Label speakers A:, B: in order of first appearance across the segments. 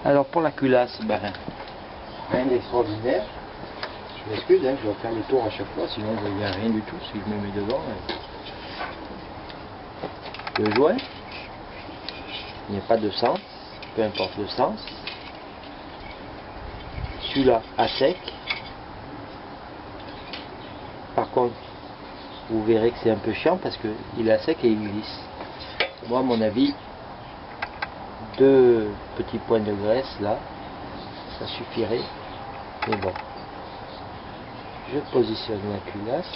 A: Alors pour la culasse, ben, rien d'extraordinaire. Je m'excuse, hein, je dois faire le tour à chaque fois, sinon il n'y a rien du tout si je me mets devant. Le joint, il n'y a pas de sens, peu importe le sens. Celui-là à sec. Par contre, vous verrez que c'est un peu chiant parce qu'il est à sec et il glisse. Moi, à mon avis, 2 petits points de graisse là, ça suffirait. Mais bon, je positionne la culasse.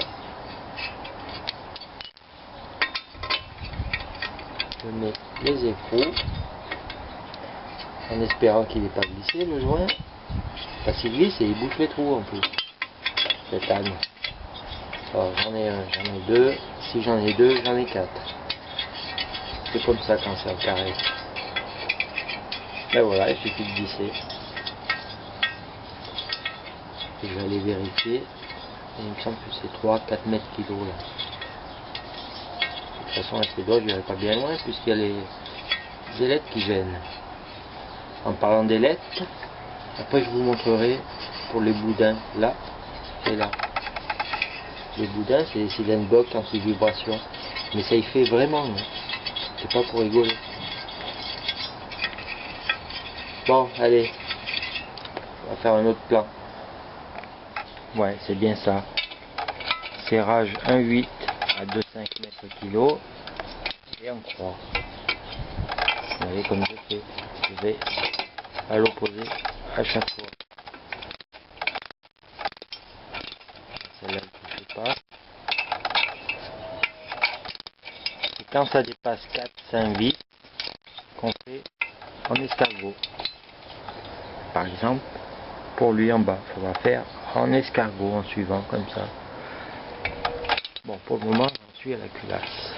A: Je mets les écrous en espérant qu'il n'ait pas glissé le joint. Parce qu'il glisse et il bouche les trous en plus. Cet âne. Alors j'en ai un, j'en ai 2. Si j'en ai 2, j'en ai 4. C'est comme ça quand c'est en carré. Ben voilà, il suffit de glisser. Et je vais aller vérifier. Et il me semble que c'est 3-4 mètres kilos là. De toute façon avec les doigts je n'irai pas bien loin puisqu'il y a les ailettes qui gênent. En parlant d'ailettes, après je vous montrerai pour les boudins là et là. Les boudins c'est des cylindres blocs anti-vibration. Mais ça y fait vraiment, hein. C'est pas pour rigoler. Bon, allez, on va faire un autre plan. Ouais, c'est bien ça. Serrage 1,8 à 2,5 mètres kg et en croix. Vous voyez comme je fais. Je vais à l'opposé à chaque fois. Celle-là, je ne sais pas. Et quand ça dépasse 4-5 vis, qu'on fait en escargot. Par exemple, pour lui en bas, il faudra faire en escargot en suivant comme ça. Bon, pour le moment, j'en suis à la culasse.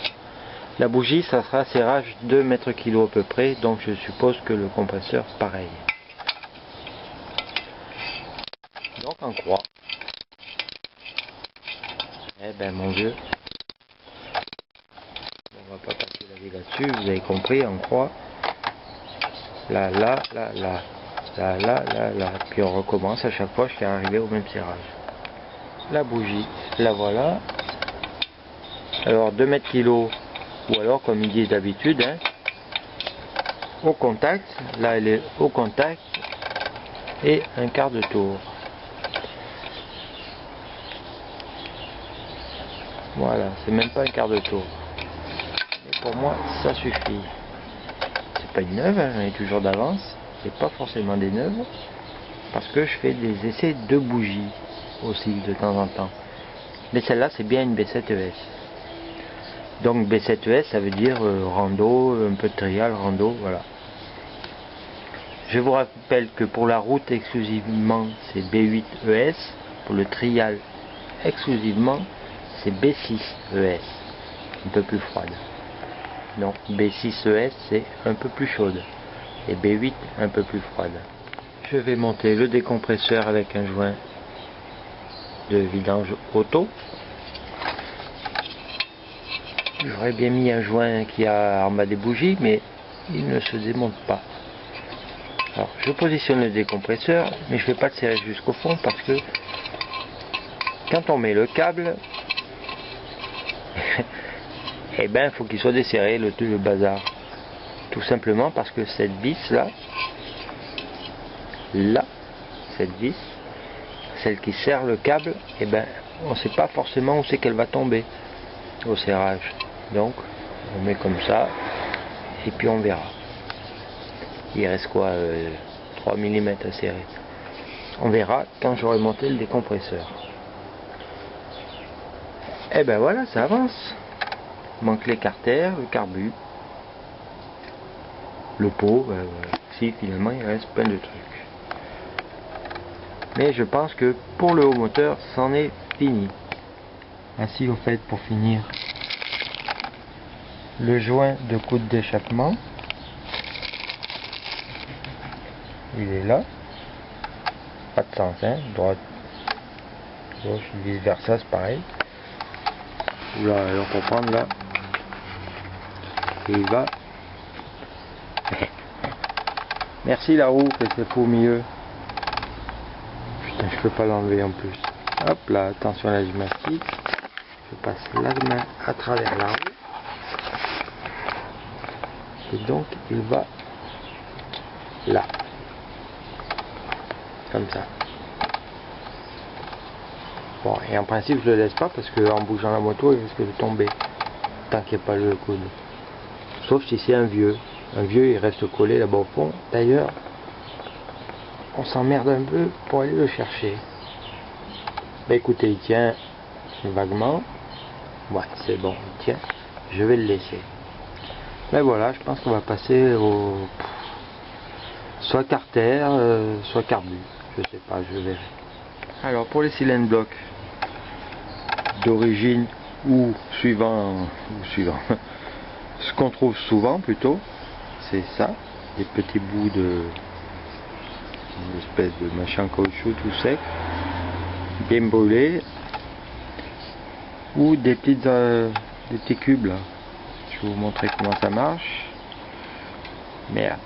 A: La bougie, ça sera serrage 2 mètres kg à peu près, donc je suppose que le compresseur, pareil. Donc en croix. Eh ben mon Dieu, on va pas passer la vie là-dessus, vous avez compris, en croix. Là, là, là, là. Là, là, là, là. Puis on recommence à chaque fois jusqu'à arriver au même serrage. La bougie, la voilà. Alors 2 mètres kg, ou alors comme ils disent d'habitude, hein, au contact. Là elle est au contact et un quart de tour. Voilà, c'est même pas un quart de tour. Mais pour moi, ça suffit. C'est pas une neuve, hein, j'en ai toujours d'avance. C'est pas forcément des neuves. Parce que je fais des essais de bougies aussi de temps en temps. Mais celle-là, c'est bien une B7ES. Donc B7ES, ça veut dire rando, un peu de trial, rando, voilà. Je vous rappelle que pour la route exclusivement, c'est B8ES. Pour le trial exclusivement, c'est B6ES. Un peu plus froide. Donc B6ES, c'est un peu plus chaude. Et B8, un peu plus froide. Je vais monter le décompresseur avec un joint de vidange auto. J'aurais bien mis un joint qui a en bas des bougies, mais il ne se démonte pas. Alors, je positionne le décompresseur, mais je ne vais pas le serrer jusqu'au fond parce que quand on met le câble, eh ben, il faut qu'il soit desserré, le bazar. Tout simplement parce que cette vis là, cette vis, celle qui serre le câble, eh ben, on ne sait pas forcément où c'est qu'elle va tomber au serrage. Donc, on met comme ça, et puis on verra. Il reste quoi 3 mm à serrer. On verra quand j'aurai monté le décompresseur. Et ben voilà, ça avance. Il manque l'écarter, le carbu, le pot. Si finalement il reste plein de trucs. Mais je pense que pour le haut moteur, c'en est fini. Ainsi au fait, pour finir, le joint de coude d'échappement, il est là. Pas de sens, hein, droite, gauche, vice versa, c'est pareil. Oula, alors pour prendre là, et il va. Merci la roue que c'est au milieu. Putain, je peux pas l'enlever en plus. Hop là, attention à la gymnastique. Je passe la main à travers la roue. Et donc il va là. Comme ça. Bon, et en principe je le laisse pas parce que en bougeant la moto il risque de tomber. Tant qu'il n'y a pas le coude. Sauf si c'est un vieux. Un vieux il reste collé là-bas au fond. D'ailleurs, on s'emmerde un peu pour aller le chercher. Bah écoutez, il tient vaguement. Ouais, c'est bon, il tient. Je vais le laisser. Mais voilà, je pense qu'on va passer au soit carter, soit carbu. Je sais pas, je verrai. Alors pour les cylindres blocs d'origine ou suivant, ce qu'on trouve souvent plutôt, c'est ça, des petits bouts de une espèce de machin caoutchouc tout sec, bien brûlé, ou des petits cubes là. Je vais vous montrer comment ça marche. Merde.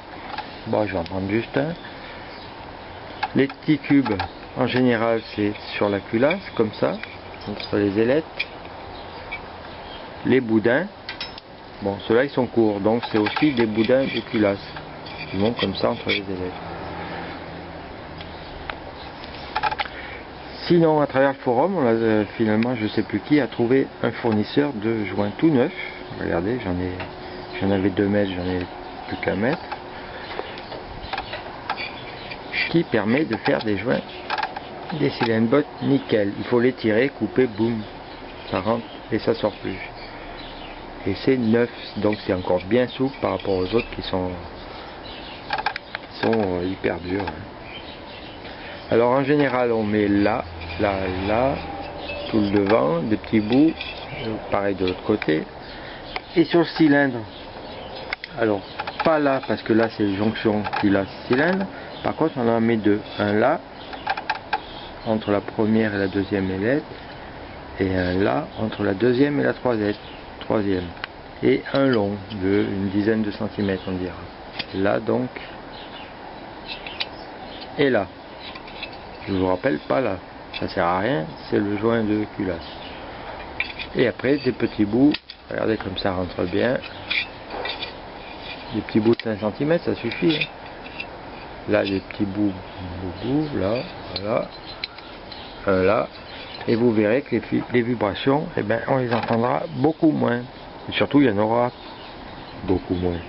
A: Bon, je vais en prendre juste un. Les petits cubes, en général, c'est sur la culasse, comme ça, entre les ailettes. Les boudins, bon, ceux-là ils sont courts, donc c'est aussi des boudins de culasse. Ils vont comme ça entre les ailettes. Sinon, à travers le forum, on a, finalement, je sais plus qui a trouvé un fournisseur de joints tout neuf. Regardez, j'en avais 2 mètres, j'en ai plus qu'un mètre. Qui permet de faire des joints, des cylindres bottes nickel. Il faut les tirer, couper, boum, ça rentre et ça sort plus. Et c'est neuf, donc c'est encore bien souple par rapport aux autres qui sont hyper durs. Alors en général, on met là, là, là, tout le devant, des petits bouts, pareil de l'autre côté. Et sur le cylindre, alors pas là parce que là c'est jonction culasse-cylindre, par contre on en met 2, un là entre la première et la deuxième ailette et un là entre la deuxième et la troisième, et un long de une dizaine de centimètres on dira, là donc et là. Je vous rappelle pas là, ça sert à rien, c'est le joint de culasse. Et après des petits bouts, regardez comme ça rentre bien. Des petits bouts de 5 cm, ça suffit. Hein. Là, des petits bouts, là, voilà, là. Et vous verrez que les vibrations, eh ben, on les entendra beaucoup moins. Et surtout, il y en aura beaucoup moins.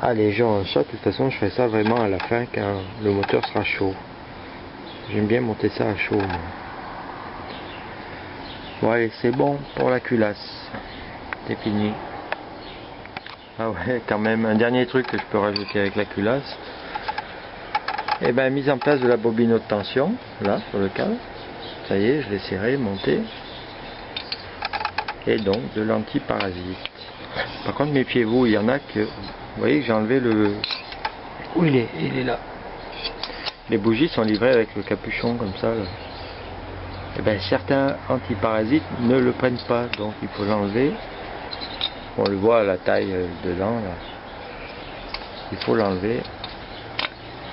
A: Allez, genre ça, de toute façon, je ferai ça vraiment à la fin quand le moteur sera chaud. J'aime bien monter ça à chaud. Moi. Bon, allez, c'est bon pour la culasse. C'est fini. Ah ouais, quand même, un dernier truc que je peux rajouter avec la culasse, et ben mise en place de la bobine haute tension, là, sur le câble. Ça y est, je l'ai serré, monté. Et donc, de l'anti-parasite. Par contre, méfiez-vous, il y en a que... Vous voyez que j'ai enlevé le... Où il est? Il est là. Les bougies sont livrées avec le capuchon, comme ça, là. Et ben certains antiparasites ne le prennent pas, donc il faut l'enlever. On le voit à la taille dedans là. Il faut l'enlever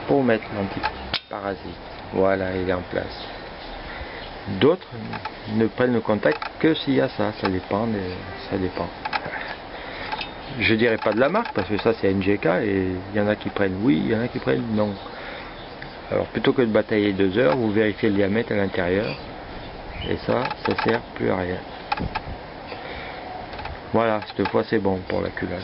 A: pour mettre l'antiparasite. Voilà, il est en place. D'autres ne prennent le contact que s'il y a ça. Ça dépend. Ça dépend. Je dirais pas de la marque parce que ça c'est NGK et il y en a qui prennent oui, il y en a qui prennent non. Alors plutôt que de batailler 2 heures, vous vérifiez le diamètre à l'intérieur. Et ça sert plus à rien. Voilà, cette fois c'est bon pour la culasse.